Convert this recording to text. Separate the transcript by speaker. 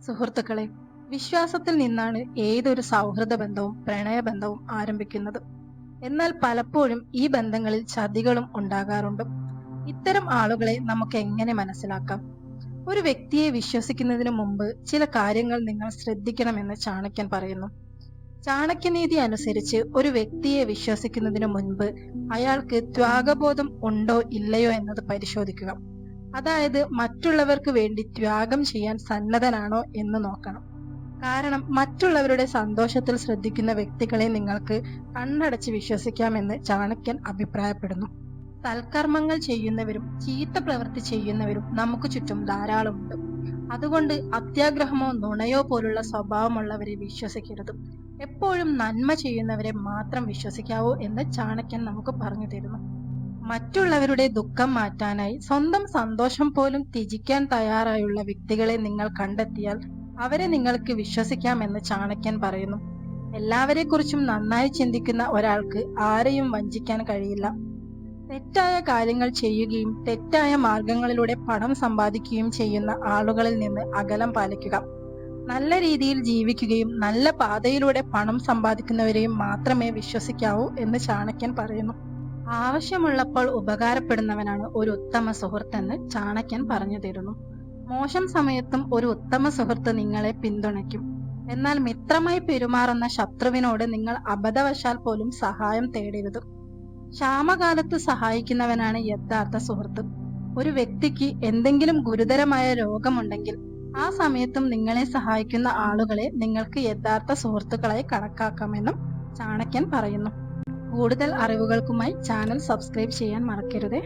Speaker 1: സുഹൃത്തുക്കളെ, വിശ്വാസത്തിൽ നിന്നാണ് ഏതൊരു സൗഹൃദ ബന്ധവും പ്രണയബന്ധവും ആരംഭിക്കുന്നത്. എന്നാൽ പലപ്പോഴും ഈ ബന്ധങ്ങളിൽ ചതികളും ഉണ്ടാകാറുണ്ട്. ഇത്തരം ആളുകളെ നമുക്ക് എങ്ങനെ മനസ്സിലാക്കാം? ഒരു വ്യക്തിയെ വിശ്വസിക്കുന്നതിന് മുമ്പ് ചില കാര്യങ്ങൾ നിങ്ങൾ ശ്രദ്ധിക്കണമെന്ന് ചാണക്യൻ പറയുന്നു. ചാണക്യനീതി അനുസരിച്ച് ഒരു വ്യക്തിയെ വിശ്വസിക്കുന്നതിന് മുൻപ് അയാൾക്ക് ത്യാഗബോധം ഉണ്ടോ ഇല്ലയോ എന്നത് പരിശോധിക്കുക. അതായത് മറ്റുള്ളവർക്ക് വേണ്ടി ത്യാഗം ചെയ്യാൻ സന്നദ്ധനാണോ എന്ന് നോക്കണം. കാരണം മറ്റുള്ളവരുടെ സന്തോഷത്തിൽ ശ്രദ്ധിക്കുന്ന വ്യക്തികളെ നിങ്ങൾക്ക് കണ്ണടച്ച് വിശ്വസിക്കാമെന്ന് ചാണക്യൻ അഭിപ്രായപ്പെടുന്നു. സൽക്കർമ്മങ്ങൾ ചെയ്യുന്നവരും ചീത്ത പ്രവൃത്തി ചെയ്യുന്നവരും നമുക്ക് ചുറ്റും ധാരാളമുണ്ട്. അതുകൊണ്ട് അത്യാഗ്രഹമോ നുണയോ പോലുള്ള സ്വഭാവമുള്ളവരെ വിശ്വസിക്കരുത്. എപ്പോഴും നന്മ ചെയ്യുന്നവരെ മാത്രം വിശ്വസിക്കാവൂ എന്ന് ചാണക്യൻ നമുക്ക് പറഞ്ഞു തരുന്നു. മറ്റുള്ളവരുടെ ദുഃഖം മാറ്റാനായി സ്വന്തം സന്തോഷം പോലും ത്യജിക്കാൻ തയ്യാറായുള്ള വ്യക്തികളെ നിങ്ങൾ കണ്ടെത്തിയാൽ അവരെ നിങ്ങൾക്ക് വിശ്വസിക്കാമെന്ന് ചാണക്യൻ പറയുന്നു. എല്ലാവരെക്കുറിച്ചും നന്നായി ചിന്തിക്കുന്ന ഒരാൾക്ക് ആരെയും വഞ്ചിക്കാൻ കഴിയില്ല. തെറ്റായ കാര്യങ്ങൾ ചെയ്യുകയും തെറ്റായ മാർഗങ്ങളിലൂടെ പണം സമ്പാദിക്കുകയും ചെയ്യുന്ന ആളുകളിൽ നിന്ന് അകലം പാലിക്കുക. നല്ല രീതിയിൽ ജീവിക്കുകയും നല്ല പാതയിലൂടെ പണം സമ്പാദിക്കുന്നവരെയും മാത്രമേ വിശ്വസിക്കാവൂ എന്ന് ചാണക്യൻ പറയുന്നു. ആവശ്യമുള്ളപ്പോൾ ഉപകാരപ്പെടുന്നവനാണ് ഒരു ഉത്തമ സുഹൃത്തെന്ന് ചാണക്യൻ പറഞ്ഞു തരുന്നു. മോശം സമയത്തും ഒരു ഉത്തമ സുഹൃത്ത് നിങ്ങളെ പിന്തുണയ്ക്കും. എന്നാൽ മിത്രമായി പെരുമാറുന്ന ശത്രുവിനോട് നിങ്ങൾ അബദ്ധവശാൽ പോലും സഹായം തേടരുത്. ക്ഷാമകാലത്ത് സഹായിക്കുന്നവനാണ് യഥാർത്ഥ സുഹൃത്ത്. ഒരു വ്യക്തിക്ക് എന്തെങ്കിലും ഗുരുതരമായ രോഗമുണ്ടെങ്കിൽ ആ സമയത്തും നിങ്ങളെ സഹായിക്കുന്ന ആളുകളെ നിങ്ങൾക്ക് യഥാർത്ഥ സുഹൃത്തുക്കളായി കണക്കാക്കാമെന്നും ചാണക്യൻ പറയുന്നു. കൂടുതൽ അറിവുകൾക്കുമായി ചാനൽ സബ്സ്ക്രൈബ് ചെയ്യാൻ മറക്കരുത്.